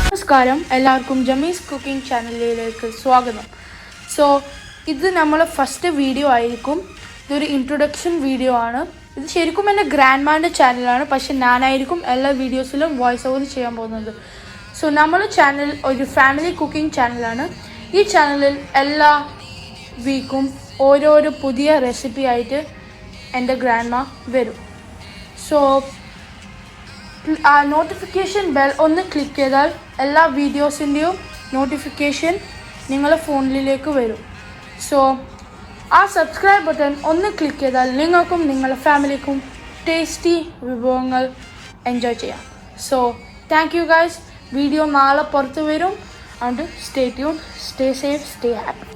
നമസ്കാരം, എല്ലാവർക്കും ജമീസ് കുക്കിംഗ് ചാനലിലേക്ക് സ്വാഗതം. സോ ഇത് നമ്മളെ ഫസ്റ്റ് വീഡിയോ ആയിരിക്കും. ഇതൊരു ഇൻട്രൊഡക്ഷൻ വീഡിയോ ആണ്. ഇത് ശരിക്കും എൻ്റെ ഗ്രാൻഡ് മാൻ്റെ ചാനലാണ്, പക്ഷെ ഞാനായിരിക്കും എല്ലാ വീഡിയോസിലും വോയിസ് ഓവർ ചെയ്യാൻ പോകുന്നത്. സോ നമ്മുടെ ചാനൽ ഒരു ഫാമിലി കുക്കിംഗ് ചാനലാണ്. ഈ ചാനലിൽ എല്ലാ വീക്കും ഓരോരോ പുതിയ റെസിപ്പി ആയിട്ട് എൻ്റെ ഗ്രാൻഡ് മാ വരും. സോ ആ നോട്ടിഫിക്കേഷൻ ബെൽ ഒന്ന് ക്ലിക്ക് ചെയ്താൽ എല്ലാ വീഡിയോസിൻ്റെയും നോട്ടിഫിക്കേഷൻ നിങ്ങളുടെ ഫോണിലേക്ക് വരും. സോ ആ സബ്സ്ക്രൈബ് ബട്ടൺ ഒന്ന് ക്ലിക്ക് ചെയ്താൽ നിങ്ങൾക്കും നിങ്ങളുടെ ഫാമിലിക്കും ടേസ്റ്റി വിഭവങ്ങൾ എൻജോയ് ചെയ്യാം. So thank you guys. Video നാളെ പുറത്ത് വരും. അതുകൊണ്ട് stay tune, stay safe, stay happy.